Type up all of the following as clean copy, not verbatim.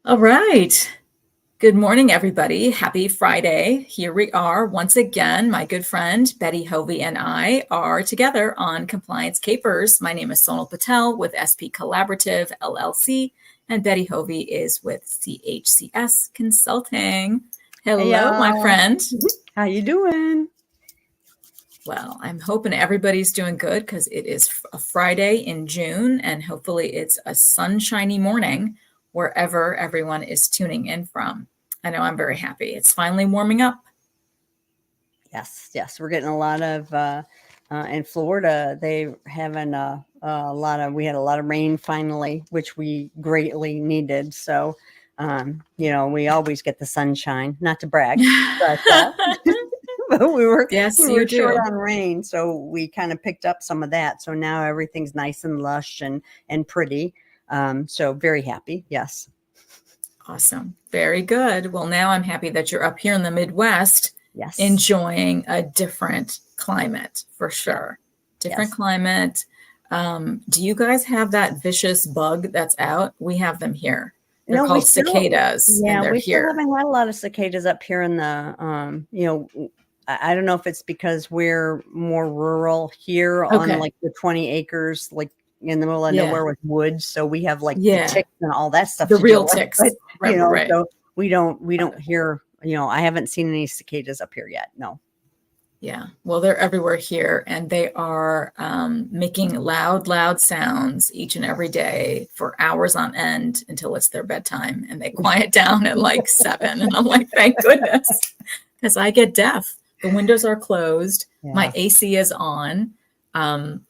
All right. Good morning, everybody. Happy Friday. Here we are once again. My good friend Betty Hovey and I are together on Compliance Capers. My name is Sonal Patel with SP Collaborative LLC, and Betty Hovey is with CHCS Consulting. Hey Hello, my y'all. friend. How you doing? Well, I'm hoping everybody's doing good because it is a Friday in June, and hopefully it's a sunshiny morning wherever everyone is tuning in from. I know I'm very happy. It's finally warming up. Yes. We're getting a lot of in Florida. They having we had a lot of rain finally, which we greatly needed. So, we always get the sunshine. Not to brag, but we were Yes, we you were short do. on rain, so we kind of picked up some of that. So now everything's nice and lush and pretty. So very happy. Yes. Awesome. Very good. Well, now I'm happy that you're up here in the Midwest Yes. enjoying a different climate for sure. Different Yes. climate. Do you guys have that vicious bug that's out? We have them here. They're No, we called still, cicadas, and yeah, they're we still here. haven't had a lot of cicadas up here in the, I don't know if it's because we're more rural here on Okay. like the 20 acres, like in the middle of Yeah. nowhere with woods. So we have like the Yeah. ticks and all that stuff The to real deal with. But, ticks. Right. so we don't hear, I haven't seen any cicadas up here yet. No. Yeah. Well, they're everywhere here, and they are making loud sounds each and every day for hours on end until it's their bedtime, and they quiet down at like 7. And I'm like, thank goodness, because I get deaf. The windows are closed. My Yeah. AC is on.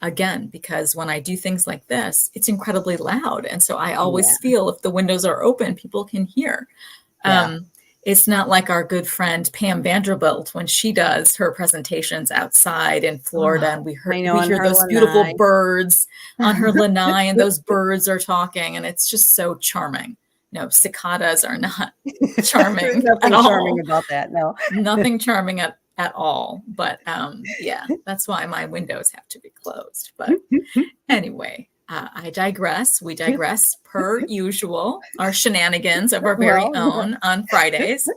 Again, because when I do things like this, it's incredibly loud. And so I always Yeah. feel if the windows are open, people can hear. Yeah. It's not like our good friend Pam Vanderbilt when she does her presentations outside in Florida, Oh, and I know we on hear her those beautiful lanai. birds on her lanai, and those birds are talking, and it's just so charming. No, cicadas are not There's charming at nothing charming all. about that. No. Nothing charming at all. But yeah, that's why my windows have to be closed. But anyway, I digress. We digress per usual, our shenanigans of our very Well, own on Fridays.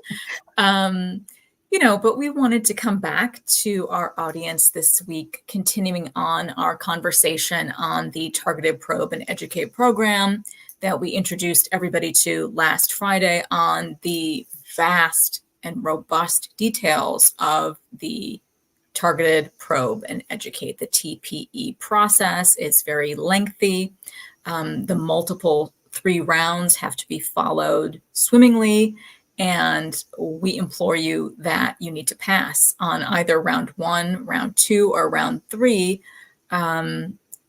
Um, but we wanted to come back to our audience this week, continuing on our conversation on the Targeted Probe and Educate program that we introduced everybody to last Friday on the vast and robust details of the Targeted Probe and Educate, the TPE process. It's very lengthy. The multiple 3 rounds have to be followed swimmingly, and we implore you that you need to pass on either round 1, round 2, or round 3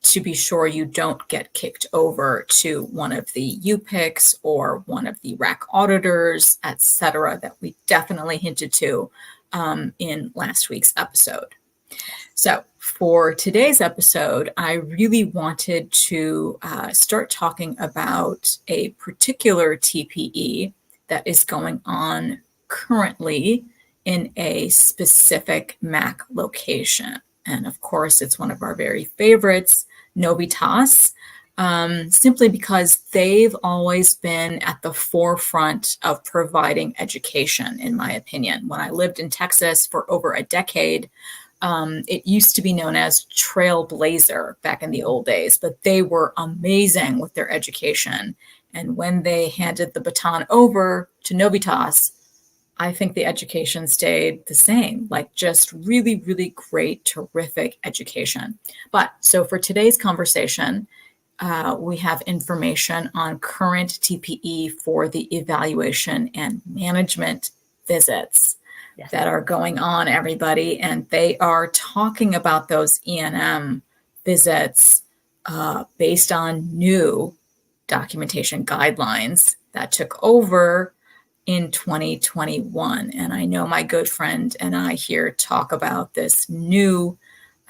to be sure you don't get kicked over to one of the UPICs or one of the RAC auditors, etc., that we definitely hinted to in last week's episode. So for today's episode, I really wanted to start talking about a particular TPE that is going on currently in a specific MAC location. And of course, it's one of our very favorites, Novitas, simply because they've always been at the forefront of providing education, in my opinion. When I lived in Texas for over a decade, it used to be known as Trailblazer back in the old days, but they were amazing with their education. And when they handed the baton over to Novitas, I think the education stayed the same, like just really, really great, terrific education. But so for today's conversation, we have information on current TPE for the evaluation and management visits yes. that are going on, everybody. And they are talking about those E&M visits based on new documentation guidelines that took over in 2021. And I know my good friend and I here talk about this new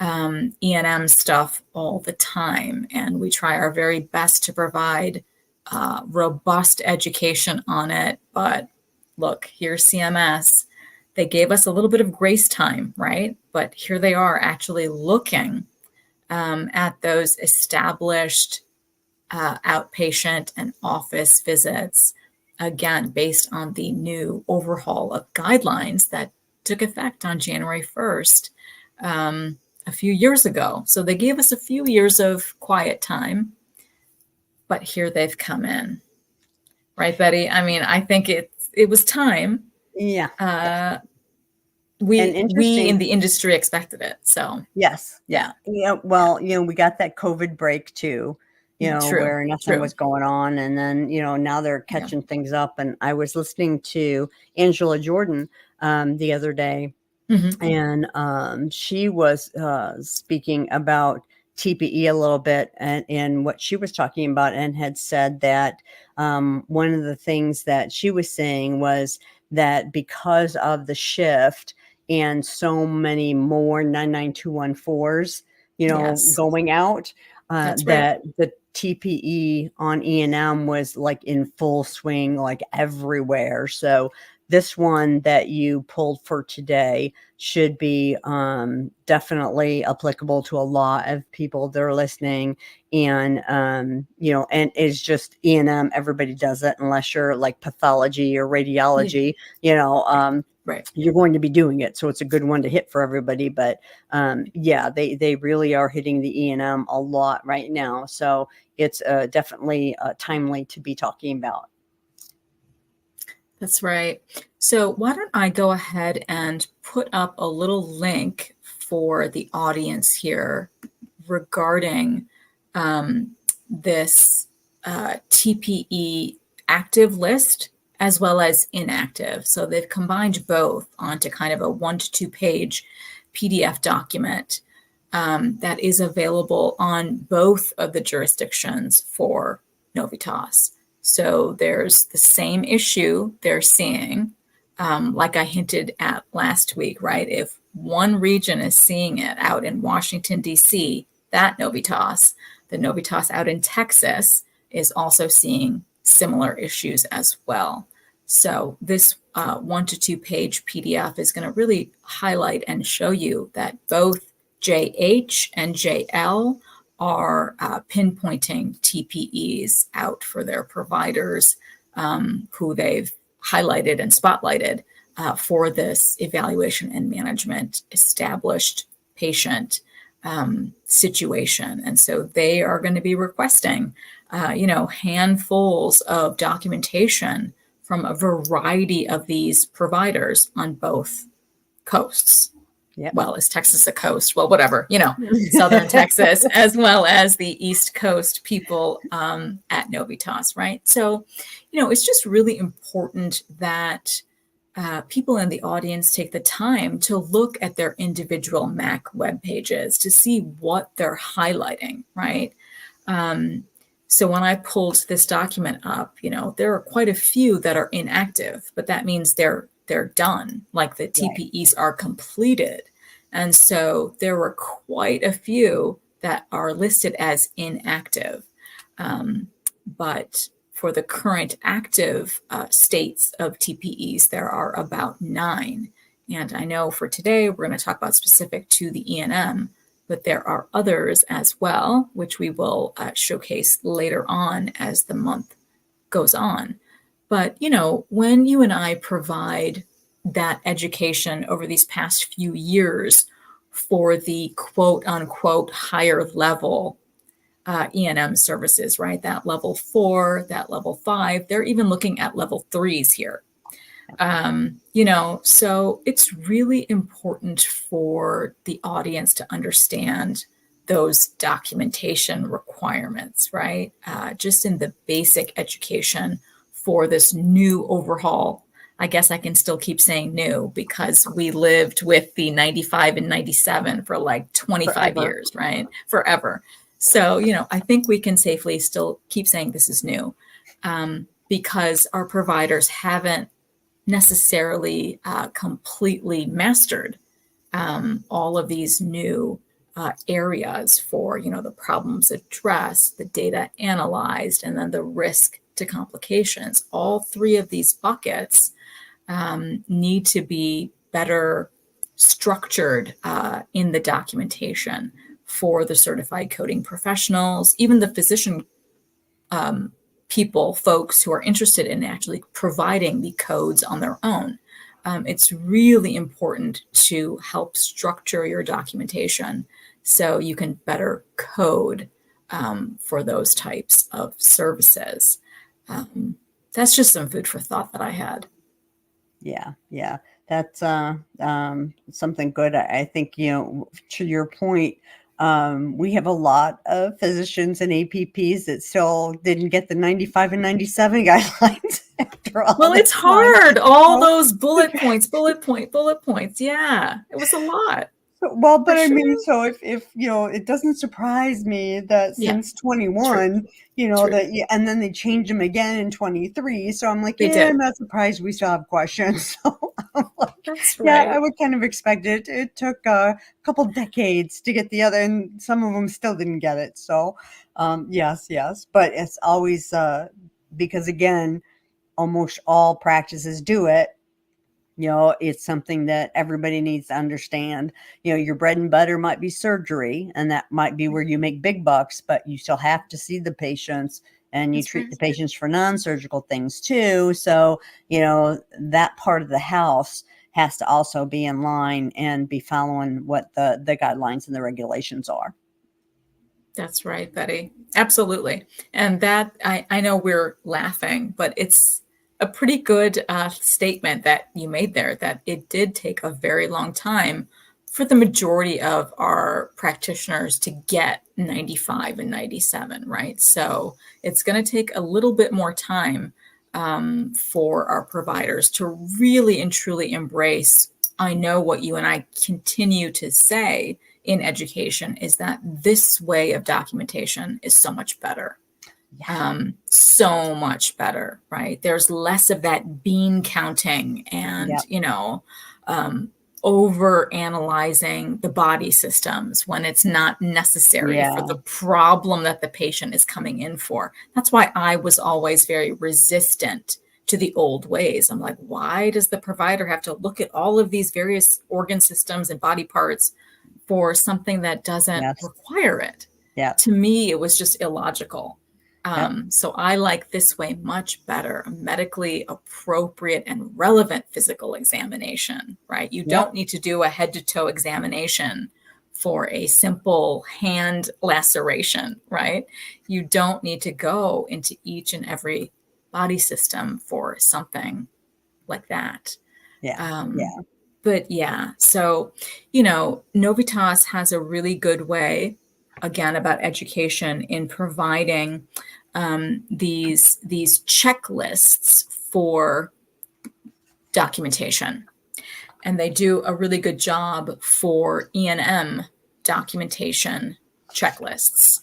E&M stuff all the time. And we try our very best to provide robust education on it. But look, here's CMS. They gave us a little bit of grace time, right? But here they are actually looking at those established outpatient and office visits again, based on the new overhaul of guidelines that took effect on January 1st a few years ago. So they gave us a few years of quiet time, but here they've come in. Right, Betty? I mean, I think it was time. Yeah. Uh, And we in interesting. the industry expected it. So Yes. yeah, Yeah. Well, we got that COVID break too, true, where nothing true. was going on. And then, now they're Yeah. catching things up. And I was listening to Angela Jordan the other day, Mm-hmm. and she was speaking about TPE a little bit, and what she was talking about, and had said that one of the things that she was saying was that because of the shift and so many more 99214s, Yes, going out, that's right. that the TPE on E&M was like in full swing, like everywhere. So this one that you pulled for today should be definitely applicable to a lot of people that are listening. And, and it's just E&M, everybody does it unless you're like pathology or Yeah. radiology, Right. Right. you're going to be doing it. So it's a good one to hit for everybody. But yeah, they really are hitting the E&M a lot right now. So it's definitely timely to be talking about. That's right. So why don't I go ahead and put up a little link for the audience here regarding this TPE active list as well as inactive. So they've combined both onto kind of a 1 to 2 page PDF document that is available on both of the jurisdictions for Novitas. So there's the same issue they're seeing, like I hinted at last week, right? If one region is seeing it out in Washington, D.C., that Novitas, the Novitas out in Texas is also seeing similar issues as well. So this 1 to 2 page PDF is going to really highlight and show you that both JH and JL are pinpointing TPEs out for their providers who they've highlighted and spotlighted for this evaluation and management established patient situation. And so they are going to be requesting, handfuls of documentation from a variety of these providers on both coasts. Yep. Well, is Texas a coast? Well, whatever, Southern Texas, as well as the East Coast people at Novitas, right? So, it's just really important that people in the audience take the time to look at their individual MAC web pages to see what they're highlighting, right? So when I pulled this document up, there are quite a few that are inactive, but that means they're done, like the TPEs are completed. And so there were quite a few that are listed as inactive. But for the current active states of TPEs, there are about 9. And I know for today, we're going to talk about specific to the E&M, but there are others as well, which we will showcase later on as the month goes on. But, when you and I provide that education over these past few years for the quote unquote higher level E&M services, right? That level 4, that level 5, they're even looking at level 3s here. So it's really important for the audience to understand those documentation requirements, right? Just in the basic education for this new overhaul. I guess I can still keep saying new because we lived with the 95 and 97 for like 25 Forever. years, right? Forever. So, I think we can safely still keep saying this is new because our providers haven't necessarily completely mastered all of these new areas for, the problems addressed, the data analyzed, and then the risk to complications. All 3 of these buckets need to be better structured in the documentation for the certified coding professionals, even the physician folks who are interested in actually providing the codes on their own. It's really important to help structure your documentation so you can better code for those types of services. That's just some food for thought that I had. Yeah. That's something good. I think, to your point, we have a lot of physicians and APPs that still didn't get the 95 and 97 guidelines after all. Well, it's hard. All those bullet points. Yeah, it was a lot. Well, but I mean, so if it doesn't surprise me that since 21, that, and then they changed them again in 23. So I'm like, I'm not surprised we still have questions. So I'm like, that's right. I would kind of expect it. It took a couple decades to get the other, and some of them still didn't get it. So, yes, but it's always because again, almost all practices do it. It's something that everybody needs to understand. Your bread and butter might be surgery, and that might be where you make big bucks, but you still have to see the patients, and you treat the patients for non-surgical things too. So, that part of the house has to also be in line and be following what the guidelines and the regulations are. That's right, Betty. Absolutely. And that, I know we're laughing, but it's a pretty good statement that you made there, that it did take a very long time for the majority of our practitioners to get 95 and 97, right? So it's going to take a little bit more time for our providers to really and truly embrace. I know what you and I continue to say in education is that this way of documentation is so much better. So much better, right? There's less of that bean counting and, over analyzing the body systems when it's not necessary for the problem that the patient is coming in for. That's why I was always very resistant to the old ways. I'm like, why does the provider have to look at all of these various organ systems and body parts for something that doesn't require it? To me, it was just illogical. So I like this way much better, a medically appropriate and relevant physical examination, right? You don't need to do a head to toe examination for a simple hand laceration, right? You don't need to go into each and every body system for something like that. But so, Novitas has a really good way, again, about education in providing these checklists for documentation. And they do a really good job for E&M documentation checklists.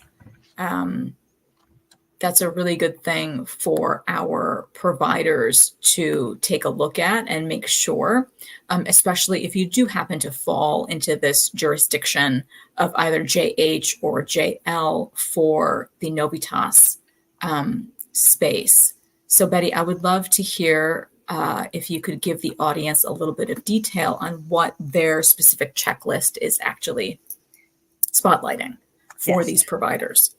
That's a really good thing for our providers to take a look at and make sure, especially if you do happen to fall into this jurisdiction of either JH or JL for the Novitas space. So Betty, I would love to hear if you could give the audience a little bit of detail on what their specific checklist is actually spotlighting for these providers.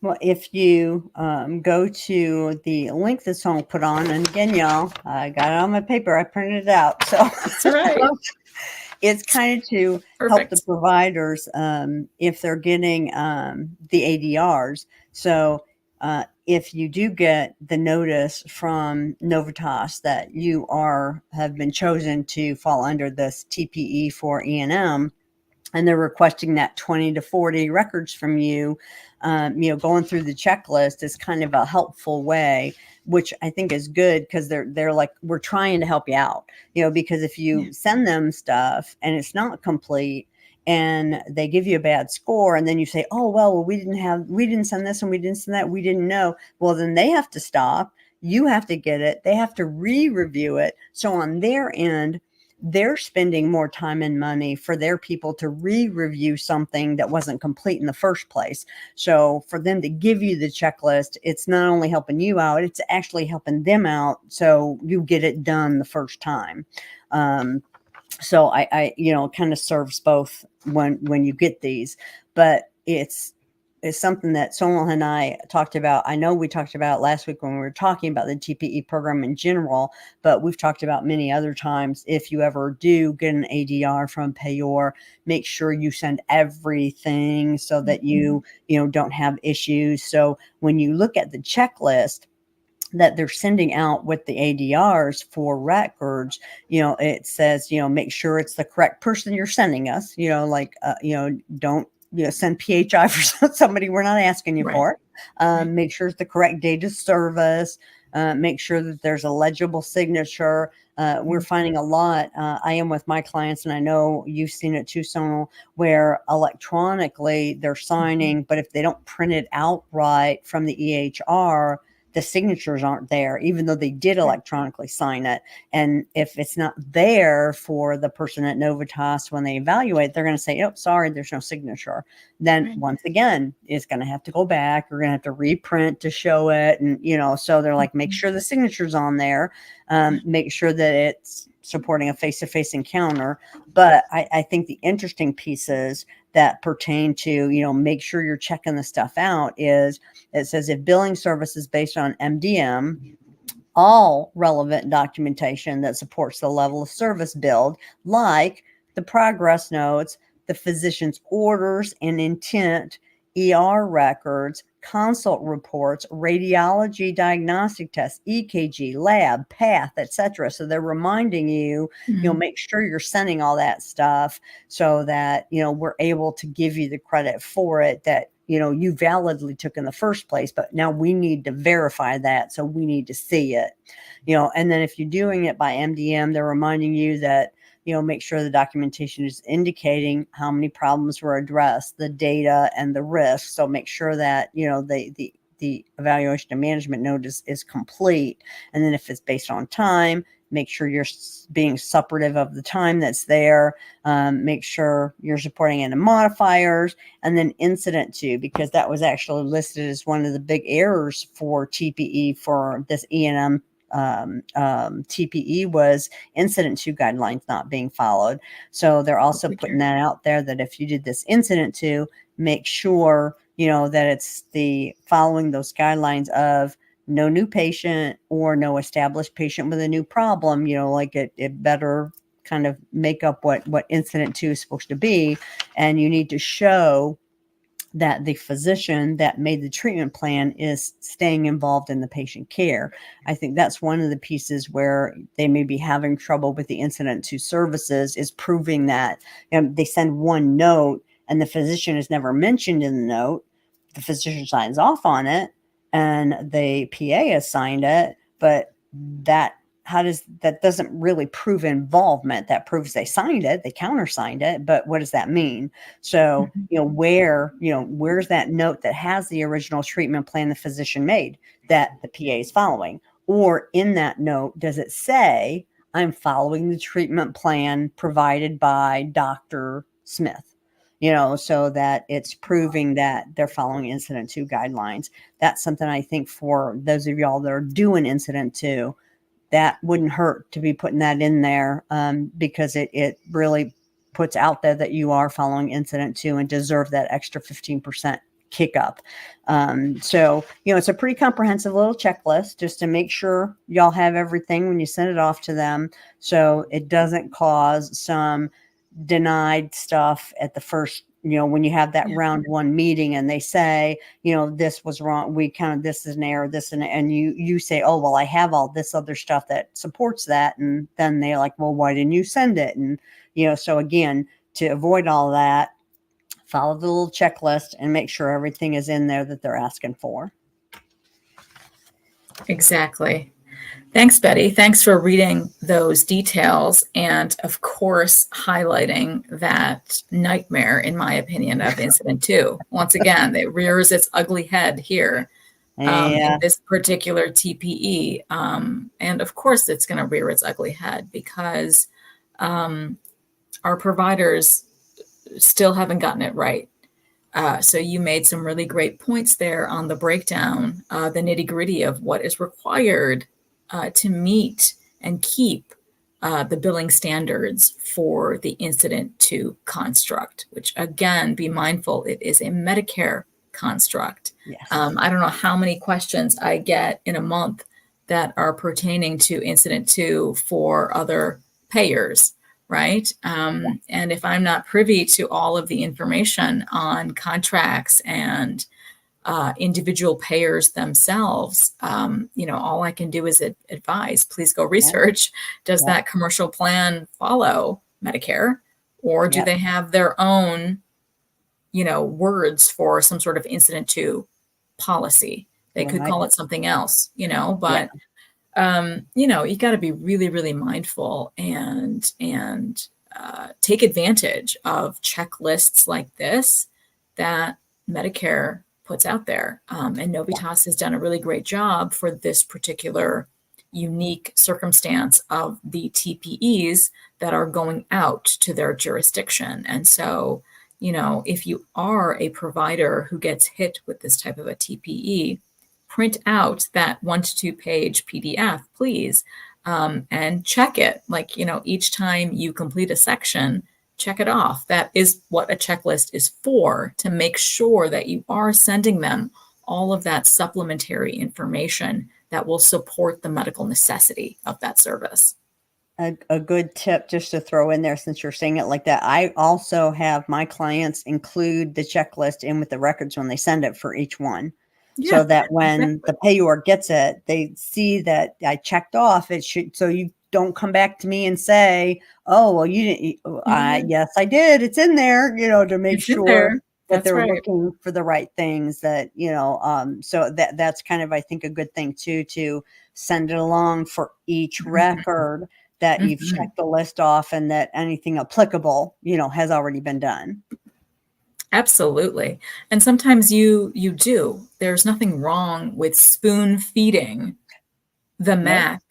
Well, if you go to the link that's all put on, and again, y'all, I got it on my paper. I printed it out. So that's right. It's kind of to help the providers if they're getting the ADRs. So if you do get the notice from Novitas that you have been chosen to fall under this TPE for E&M, and they're requesting that 20 to 40 records from you, going through the checklist is kind of a helpful way, which I think is good because they're like, we're trying to help you out, because if you send them stuff and it's not complete and they give you a bad score and then you say, oh, well, we didn't send this and we didn't send that, we didn't know. Well, then they have to stop. You have to get it. They have to re-review it. So on their end, they're spending more time and money for their people to re-review something that wasn't complete in the first place. So for them to give you the checklist, it's not only helping you out, it's actually helping them out. So you get it done the first time. So I kind of serves both when you get these, but it's is something that Sonal and I talked about. I know we talked about last week when we were talking about the TPE program in general, but we've talked about many other times. If you ever do get an ADR from payor, make sure you send everything so that you don't have issues. So when you look at the checklist that they're sending out with the ADRs for records, it says, make sure it's the correct person you're sending us, don't, send PHI for somebody we're not asking you for. Make sure it's the correct date of service. Make sure that there's a legible signature. We're finding a lot. I am with my clients, and I know you've seen it too, Sonal, where electronically they're signing, but if they don't print it out right from the EHR, the signatures aren't there, even though they did electronically sign it. And if it's not there for the person at Novitas when they evaluate, they're going to say, oh, sorry, there's no signature. Then once again, it's going to have to go back. We're going to have to reprint to show it. And, so they're like, make sure the signature's on there. Make sure that it's supporting a face-to-face encounter. But I think the interesting pieces that pertain to, make sure you're checking the stuff out is it says if billing service is based on MDM, all relevant documentation that supports the level of service billed, like the progress notes, the physician's orders and intent, ER records, consult reports, radiology diagnostic tests, EKG, lab, path, etc. So they're reminding you, make sure you're sending all that stuff so that, we're able to give you the credit for it that, you validly took in the first place, but now we need to verify that. So we need to see it, and then if you're doing it by MDM, they're reminding you that, make sure the documentation is indicating how many problems were addressed, the data and the risks. So make sure that, the evaluation and management notice is complete. And then if it's based on time, make sure you're being suppurative of the time that's there. Make sure you're supporting any modifiers, and then incident to, because that was actually listed as one of the big errors for TPE for this E&M TPE was incident to guidelines not being followed. So they're also putting that out there that if you did this incident to, make sure, that it's the following those guidelines of no new patient or no established patient with a new problem, like it better kind of make up what incident to is supposed to be. And you need to show that the physician that made the treatment plan is staying involved in the patient care. I think that's one of the pieces where they may be having trouble with the incident to services, is proving that they send one note and the physician is never mentioned in the note. The physician signs off on it and the PA has signed it, but that doesn't really prove involvement. That proves they signed it, they countersigned it, but what does that mean? So, where's that note that has the original treatment plan the physician made that the PA is following? Or in that note, does it say, I'm following the treatment plan provided by Dr. Smith? So that it's proving that they're following incident to guidelines. That's something I think for those of y'all that are doing incident to, that wouldn't hurt to be putting that in there, because it really puts out there that you are following incident to and deserve that extra 15% kick up. So, it's a pretty comprehensive little checklist just to make sure y'all have everything when you send it off to them. So it doesn't cause some denied stuff at the first, when you have that round one meeting and they say, this was wrong. We counted this as an error, and you say, oh, well, I have all this other stuff that supports that. And then they're like, well, why didn't you send it? And, so again, to avoid all that, follow the little checklist and make sure everything is in there that they're asking for. Exactly. Thanks, Betty. Thanks for reading those details and, of course, highlighting that nightmare, in my opinion, of incident 2. Once again, it rears its ugly head here in this particular TPE. And, of course, it's going to rear its ugly head because our providers still haven't gotten it right. So you made some really great points there on the breakdown, the nitty-gritty of what is required to meet and keep the billing standards for the incident to construct, which again, be mindful, it is a Medicare construct. Yes. I don't know how many questions I get in a month that are pertaining to Incident 2 for other payers, right? And if I'm not privy to all of the information on contracts and individual payers themselves, all I can do is advise, please go research. Does that commercial plan follow Medicare, or do they have their own, words for some sort of Incident 2 policy? They could call it something else, but you got to be really, really mindful and take advantage of checklists like this that Medicare puts out there. And Novitas has done a really great job for this particular unique circumstance of the TPEs that are going out to their jurisdiction. And so, if you are a provider who gets hit with this type of a TPE, print out that 1 to 2 page PDF, please, and check it. Like, each time you complete a section, check it off. That is what a checklist is for, to make sure that you are sending them all of that supplementary information that will support the medical necessity of that service. A good tip just to throw in there, since you're saying it like that, I also have my clients include the checklist in with the records when they send it for each one. So that when the payor gets it, they see that I checked off. It should, so you don't come back to me and say, "Oh, well, you didn't." Yes, I did. It's in there, to make sure that they're looking for the right things. That so that's kind of, I think, a good thing too, to send it along for each record, that you've checked the list off and that anything applicable, has already been done. Absolutely. And sometimes you do. There's nothing wrong with spoon feeding the MAC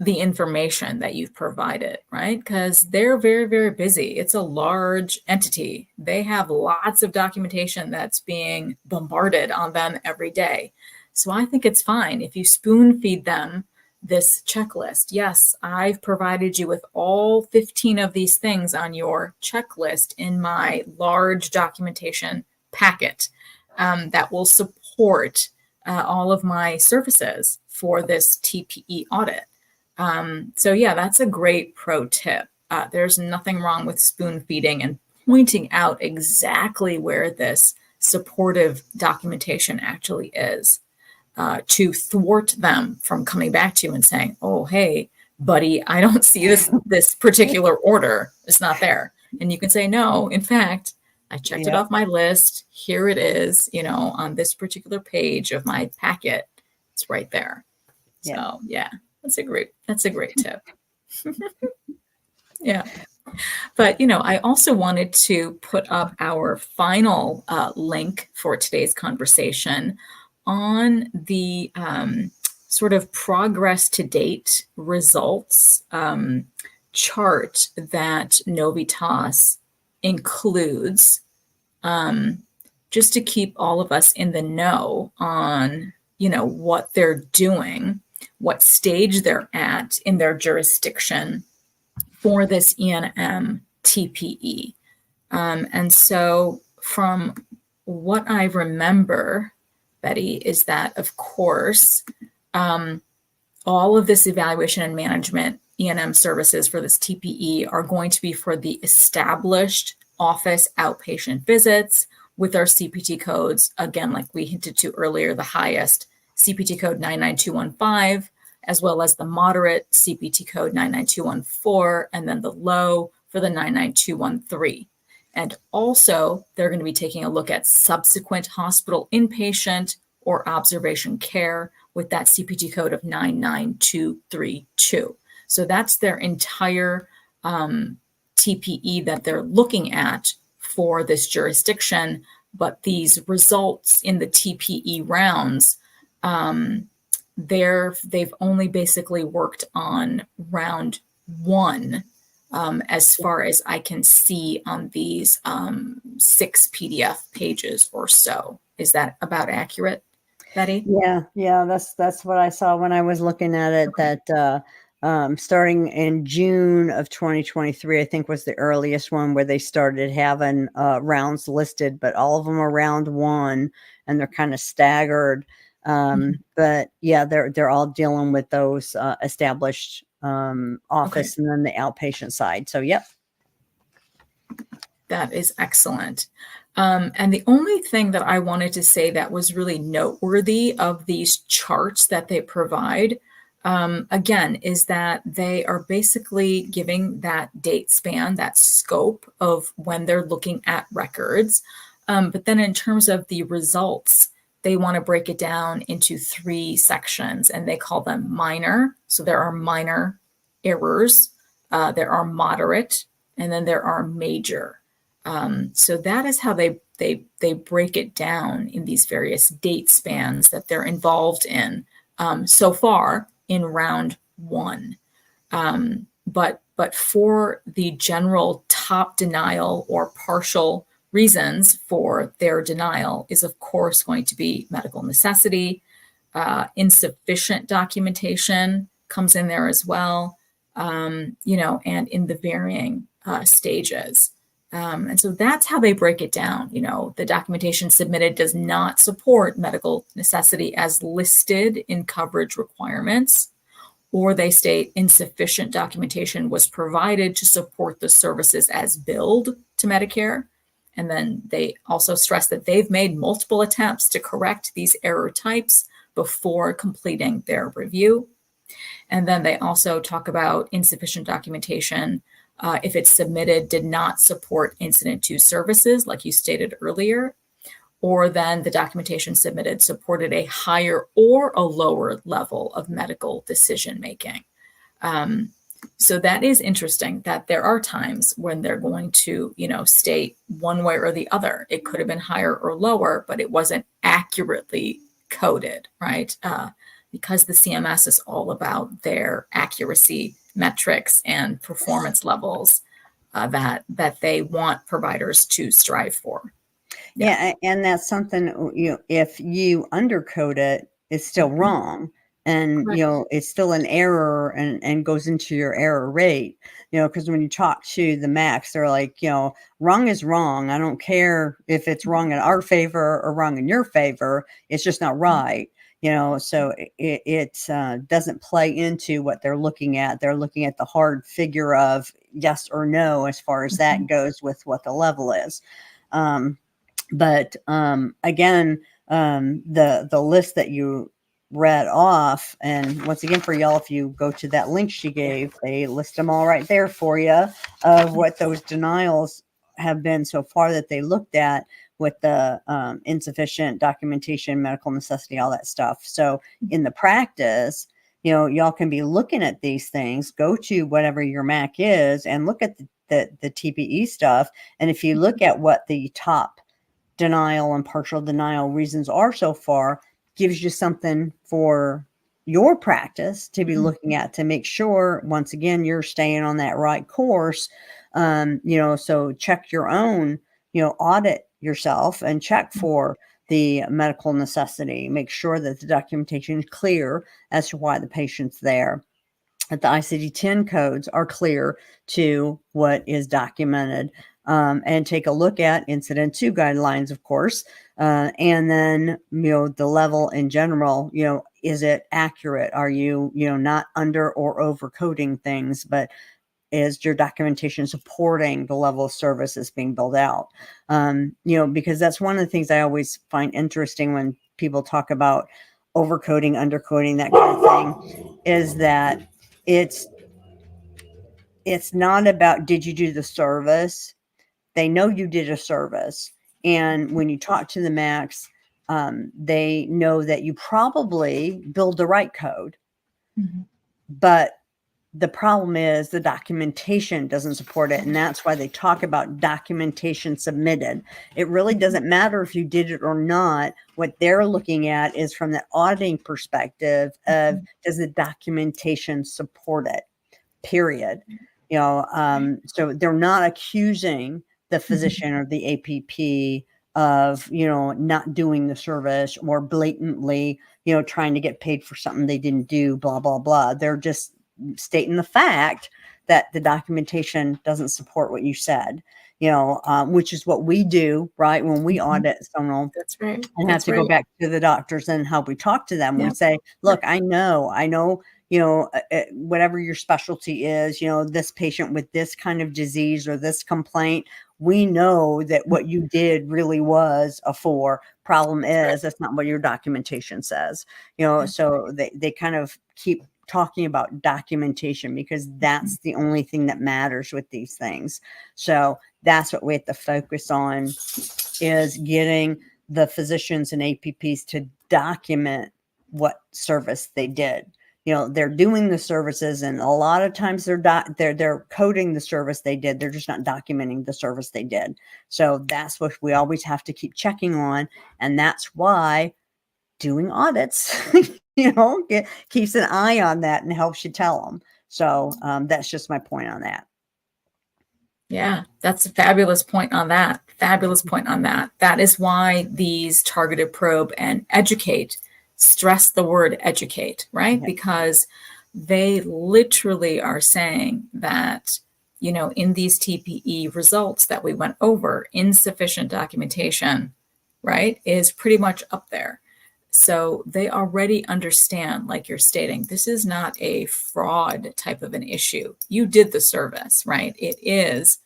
the information that you've provided, right? Because they're very, very busy. It's a large entity. They have lots of documentation that's being bombarded on them every day. So I think it's fine if you spoon feed them this checklist. Yes, I've provided you with all 15 of these things on your checklist in my large documentation packet that will support all of my services for this TPE audit. So yeah, that's a great pro tip. There's nothing wrong with spoon feeding and pointing out exactly where this supportive documentation actually is. To thwart them from coming back to you and saying, "Oh, hey, buddy, I don't see this particular order. It's not there." And you can say, "No, in fact, I checked it off my list. Here it is, on this particular page of my packet. It's right there." So yeah, that's a great tip. Yeah. But, I also wanted to put up our final link for today's conversation on the sort of progress to date results chart that Novitas includes, just to keep all of us in the know on, what they're doing, what stage they're at in their jurisdiction for this E&M TPE. And so from what I remember, Betty, is that, of course, all of this evaluation and management E&M services for this TPE are going to be for the established office outpatient visits with our CPT codes. Again, like we hinted to earlier, the highest CPT code 99215, as well as the moderate CPT code 99214, and then the low for the 99213. And also, they're going to be taking a look at subsequent hospital inpatient or observation care with that CPT code of 99232. So that's their entire TPE that they're looking at for this jurisdiction. But these results in the TPE rounds, they've only basically worked on round 1. As far as I can see on these 6 PDF pages or so. Is that about accurate, Betty? Yeah, that's what I saw when I was looking at it. Okay. That starting in June of 2023, I think was the earliest one where they started having rounds listed, but all of them are round 1. and they're kind of staggered. But yeah, they're all dealing with those established office and then the outpatient side. So, yep. That is excellent. And the only thing that I wanted to say that was really noteworthy of these charts that they provide, again, is that they are basically giving that date span, that scope of when they're looking at records. But then in terms of the results, they want to break it down into 3 sections, and they call them minor. So there are minor errors, there are moderate, and then there are major. So that is how they break it down in these various date spans that they're involved in so far in round 1. But for the general top denial or partial reasons for their denial is, of course, going to be medical necessity, insufficient documentation comes in there as well, and in the varying stages. And so that's how they break it down. The documentation submitted does not support medical necessity as listed in coverage requirements, or they state insufficient documentation was provided to support the services as billed to Medicare. And then they also stress that they've made multiple attempts to correct these error types before completing their review. And then they also talk about insufficient documentation if it's submitted did not support incident to services, like you stated earlier, or then the documentation submitted supported a higher or a lower level of medical decision making. So that is interesting that there are times when they're going to, state one way or the other. It could have been higher or lower, but it wasn't accurately coded, right? Because the CMS is all about their accuracy metrics and performance levels that they want providers to strive for. Yeah, and that's something, if you undercode it, it's still wrong. And, Correct. it's still an error and goes into your error rate, because when you talk to the MACs, they're like, wrong is wrong. I don't care if it's wrong in our favor or wrong in your favor. It's just not right. So it doesn't play into what they're looking at. They're looking at the hard figure of yes or no, as far as that goes with what the level is. But again, the list that you read off, and once again, for y'all, if you go to that link she gave, they list them all right there for you of what those denials have been so far that they looked at with the insufficient documentation, medical necessity, all that stuff. So in the practice, y'all can be looking at these things, go to whatever your MAC is and look at the TPE stuff. And if you look at what the top denial and partial denial reasons are so far, gives you something for your practice to be looking at to make sure, once again, you're staying on that right course. So check your own, audit yourself and check for the medical necessity. Make sure that the documentation is clear as to why the patient's there, that the ICD-10 codes are clear to what is documented. And take a look at incident 2 guidelines, of course, and then, the level in general, is it accurate? Are you, not under or over coding things, but is your documentation supporting the level of service that's being billed out? Because that's one of the things I always find interesting when people talk about overcoding, undercoding, that kind of thing, is that it's not about did you do the service. They know you did a service. And when you talk to the MACs, they know that you probably build the right code. But the problem is the documentation doesn't support it. And that's why they talk about documentation submitted. It really doesn't matter if you did it or not. What they're looking at is from the auditing perspective of does the documentation support it, period. So they're not accusing the physician or the APP of, not doing the service or blatantly, trying to get paid for something they didn't do, blah, blah, blah. They're just stating the fact that the documentation doesn't support what you said. which is what we do, right? When we audit someone That's right. and have That's to go right. back to the doctors and how we talk to them. Yeah. We say, look, I know, whatever your specialty is, this patient with this kind of disease or this complaint, we know that what you did really was a 4. Problem is, that's not what your documentation says, so they kind of keep talking about documentation because that's the only thing that matters with these things. So that's what we have to focus on, is getting the physicians and APPs to document what service they did. They're doing the services, and a lot of times they're coding the service they did. They're just not documenting the service they did. So that's what we always have to keep checking on, and that's why doing audits, keeps an eye on that and helps you tell them. So that's just my point on that. Yeah, that's a fabulous point on that. Fabulous point on that. That is why these targeted probe and educate stress the word educate, right? Okay. Because they literally are saying that, in these TPE results that we went over, insufficient documentation, right, is pretty much up there. So they already understand, like you're stating, this is not a fraud type of an issue. You did the service, right? It is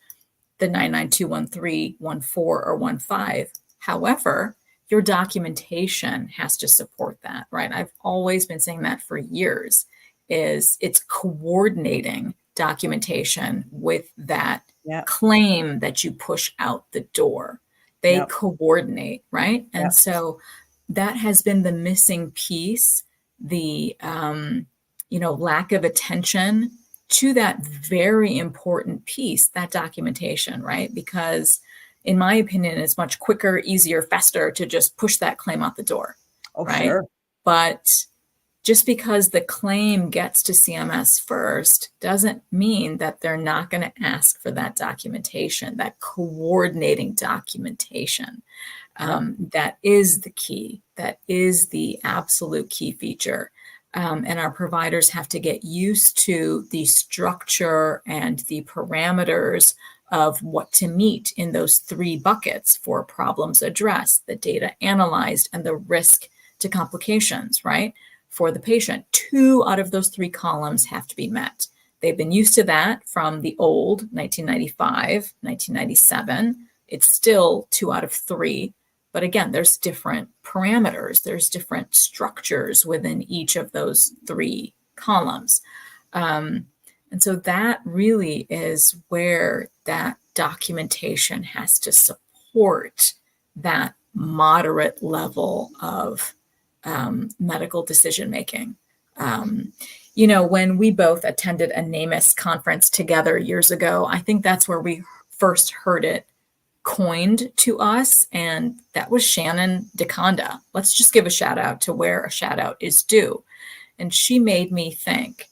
the 99213, 14, or 15. However, your documentation has to support that, right? I've always been saying that for years, is it's coordinating documentation with that claim that you push out the door. They coordinate, right? And so that has been the missing piece, the lack of attention to that very important piece, that documentation, right? Because in my opinion, it's much quicker, easier, faster to just push that claim out the door, right? Sure. But just because the claim gets to CMS first doesn't mean that they're not going to ask for that documentation, that coordinating documentation. That is the key. That is the absolute key feature. And our providers have to get used to the structure and the parameters of what to meet in those 3 buckets for problems addressed, the data analyzed, and the risk to complications, right? For the patient, 2 out of those 3 columns have to be met. They've been used to that from the old 1995, 1997. It's still 2 out of 3. But again, there's different parameters. There's different structures within each of those 3 columns. And so that really is where that documentation has to support that moderate level of medical decision-making. When we both attended a NAMUS conference together years ago, I think that's where we first heard it coined to us, and that was Shannon DeConda. Let's just give a shout out to where a shout out is due. And she made me think,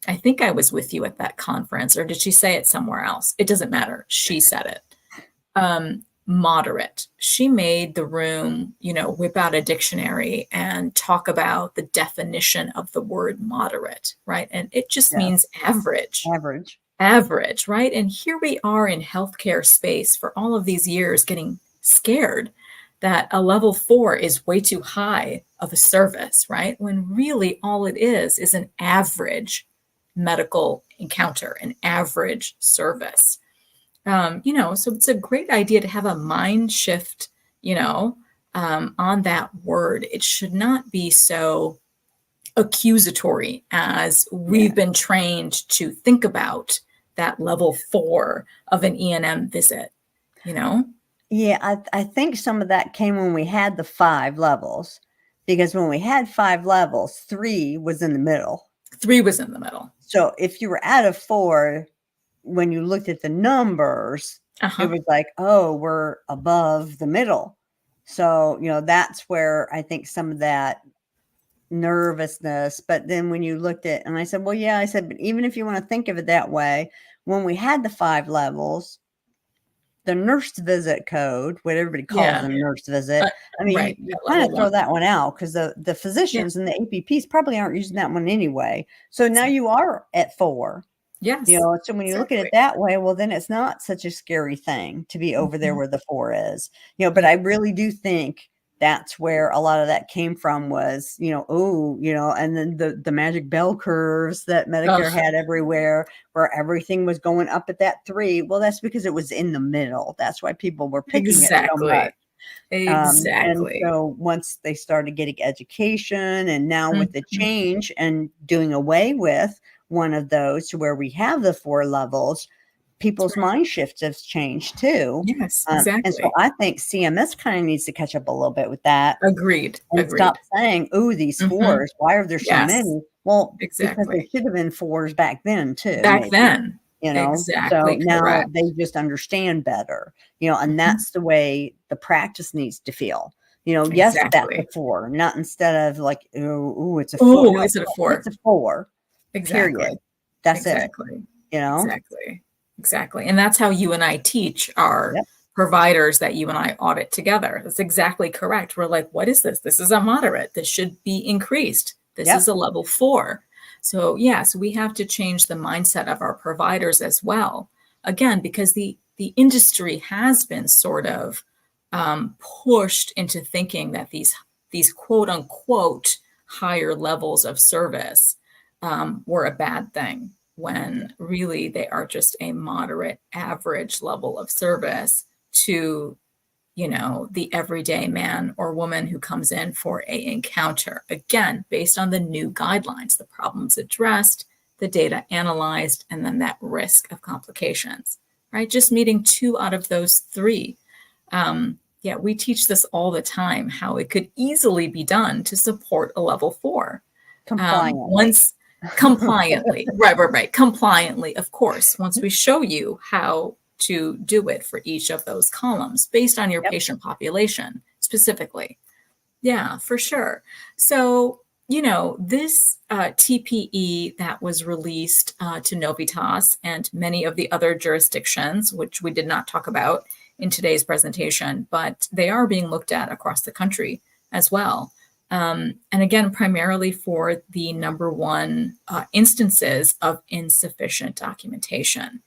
I think I was with you at that conference, or did she say it somewhere else? It doesn't matter. She said it. Moderate. She made the room, whip out a dictionary and talk about the definition of the word moderate, right? And it just means average. Average, right? And here we are in healthcare space for all of these years getting scared that a level 4 is way too high of a service, right? When really all it is an average medical encounter, an average service. So it's a great idea to have a mind shift, on that word. It should not be so accusatory as we've been trained to think about that level 4 of an E&M visit, Yeah, I think some of that came when we had the 5 levels, because when we had 5 levels, 3 was in the middle. 3 was in the middle. So if you were at a 4, when you looked at the numbers, it was like, oh, we're above the middle. So, that's where I think some of that nervousness. But then when you looked at, and I said, well, yeah, I said, but even if you want to think of it that way, when we had the 5 levels, the nurse visit code, what everybody calls a nurse visit, you kind of throw that one out, because the physicians and the APPs probably aren't using that one anyway. So now you are at 4. Yes, So when you look at it exactly. that way, well, then it's not such a scary thing to be over there Mhm. where the 4 is, but Yeah, I really do think that's where a lot of that came from was, oh, and then the magic bell curves that Medicare ugh, had everywhere where everything was going up at that 3. Well, that's because it was in the middle. That's why people were picking it so much. exactly, And exactly. so once they started getting education, and now with the Mhm. change and doing away with one of those to where we have the 4 levels, That's people's right. mind shifts have changed too. Yes, And so exactly. I think CMS kind of needs to catch up a little bit with that Agreed, and stop agreed. saying, "Ooh, these Mhm. 4s, why are there so Yes, many?" Well, because there exactly. should have been 4s back then too, Back maybe. then. So Exactly now correct. they just understand better, and Mhm. that's the way the practice needs to feel. Yes, that's a Exactly. 4, not instead of like, ooh, it's a 4. Oh, No, is it a 4? it's a 4, period. Exactly, That's it, exactly, you know? exactly, exactly, and that's how you and I teach our Yep, providers that you and I audit together. That's exactly correct. We're like, "What is this? This is a moderate. This should be increased. This is yep, a level 4." So, yes, we have to change the mindset of our providers as well. Again, because the industry has been sort of, pushed into thinking that these quote unquote higher levels of service were a bad thing yeah, when really they are just a moderate average level of service to the everyday man or woman who comes in for a encounter, again based on the new guidelines, the problems addressed, the data analyzed, and then that risk of complications, right? Just meeting 2 out of those 3. Yeah, we teach this all the time, how it could easily be done to support a level 4. compliantly. Once compliantly, right, compliantly, of course, once we show you how to do it for each of those columns based on your Yep, patient population specifically. Yeah, for sure. So, this TPE that was released to Novitas and many of the other jurisdictions, which we did not talk about in today's presentation, but they are being looked at across the country as well. And again, primarily for the number one instances of insufficient documentation.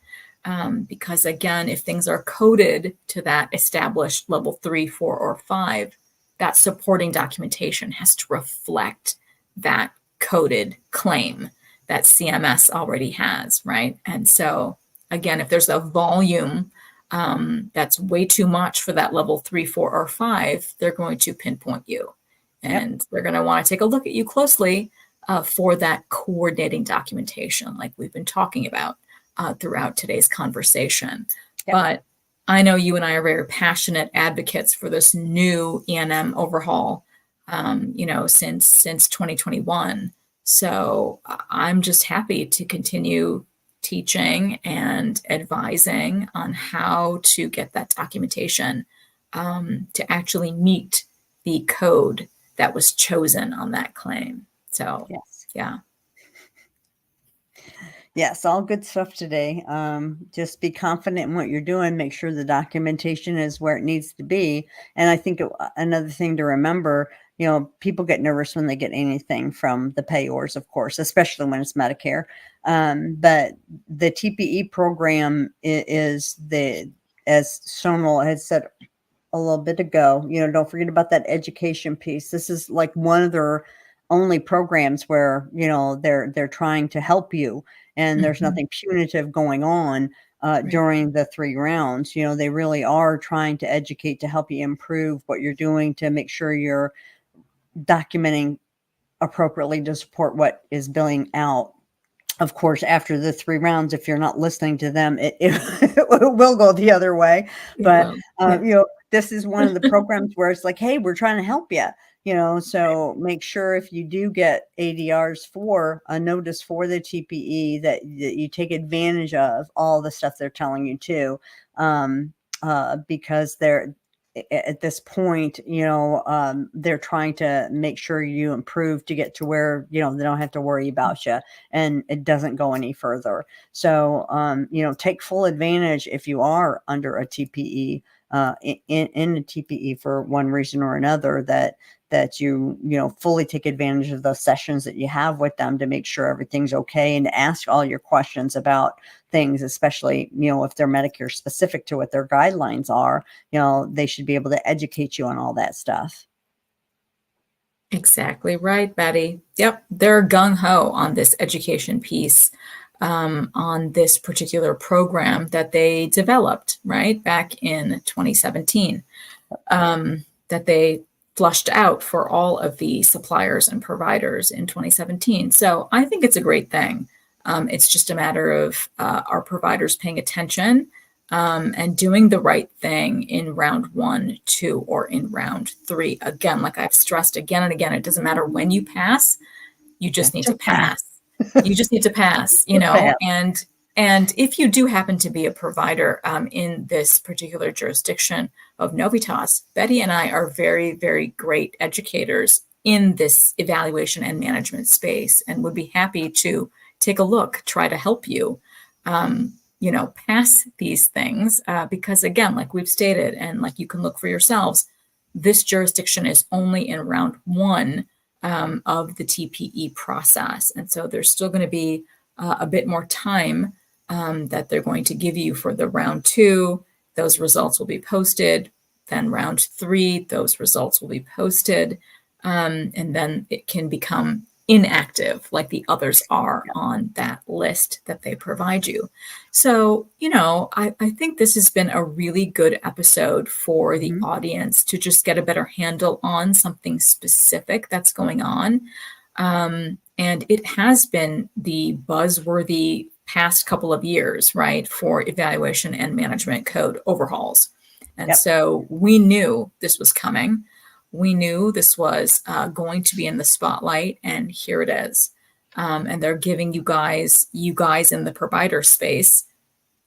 Because again, if things are coded to that established level 3, 4, or 5, that supporting documentation has to reflect that coded claim that CMS already has, right? And so, again, if there's a volume that's way too much for that level 3, 4, or 5, they're going to pinpoint you. yep, And they're going to want to take a look at you closely for that coordinating documentation, like we've been talking about throughout today's conversation. yep. But I know you and I are very passionate advocates for this new E&M overhaul, since 2021. So I'm just happy to continue teaching and advising on how to get that documentation to actually meet the code that was chosen on that claim. So, Yes. yeah. Yes, all good stuff today. Just be confident in what you're doing. Make sure the documentation is where it needs to be. And I think another thing to remember, people get nervous when they get anything from the payors, of course, especially when it's Medicare. But the TPE program is as Sonal had said a little bit ago, don't forget about that education piece. This is like one of their only programs where, they're trying to help you, and there's Mhm. nothing punitive going on Right. during the 3 rounds. They really are trying to educate to help you improve what you're doing to make sure you're documenting appropriately to support what is billing out. Of course, after the 3 rounds, if you're not listening to them, it will go the other way. It But, will. Yeah. this is one of the programs where it's like, "Hey, we're trying to help you," so make sure if you do get ADRs for a notice for the TPE that you take advantage of all the stuff they're telling you to, because they're at this point, they're trying to make sure you improve to get to where, they don't have to worry about you and it doesn't go any further. So, take full advantage if you are under a TPE in the TPE for one reason or another, that you fully take advantage of those sessions that you have with them to make sure everything's okay, and ask all your questions about things, especially, if they're Medicare specific to what their guidelines are, they should be able to educate you on all that stuff. Exactly right, Betty. Yep, they're gung-ho on this education piece, on this particular program that they developed, right, back in 2017, that they flushed out for all of the suppliers and providers in 2017. So I think it's a great thing. It's just a matter of our providers paying attention and doing the right thing in round 1, 2, or in round 3. Again, like I've stressed again and again, it doesn't matter when you pass, you just need to pass. You just need to pass, and if you do happen to be a provider in this particular jurisdiction of Novitas, Betty and I are very, very great educators in this evaluation and management space, and would be happy to take a look, try to help you, pass these things. Because again, like we've stated, and like you can look for yourselves, this jurisdiction is only in round 1 of the TPE process. And so there's still going to be a bit more time that they're going to give you for the round 2. Those results will be posted. Then round 3, those results will be posted. And then it can become inactive like the others are on that list that they provide you. So, I think this has been a really good episode for the audience to just get a better handle on something specific that's going on. And it has been the buzzworthy past couple of years, right, for evaluation and management code overhauls. And so we knew this was coming. We knew this was going to be in the spotlight, and here it is. And they're giving you guys in the provider space,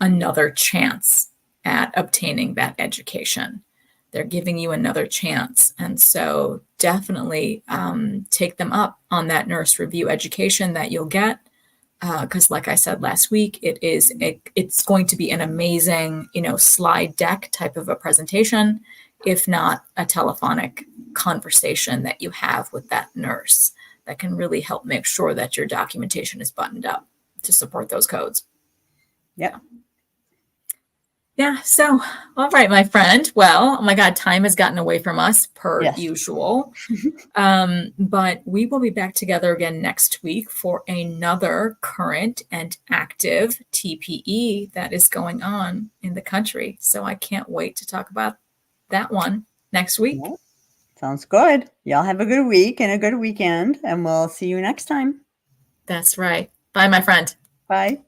another chance at obtaining that education. They're giving you another chance. And so definitely take them up on that nurse review education that you'll get. Because like I said last week, it's going to be an amazing, slide deck type of a presentation, if not a telephonic conversation that you have with that nurse that can really help make sure that your documentation is buttoned up to support those codes. Yeah. So, all right, my friend. Well, oh my God, time has gotten away from us per usual. But we will be back together again next week for another current and active TPE that is going on in the country. So I can't wait to talk about that one next week. Sounds good. Y'all have a good week and a good weekend, and we'll see you next time. That's right. Bye, my friend. Bye.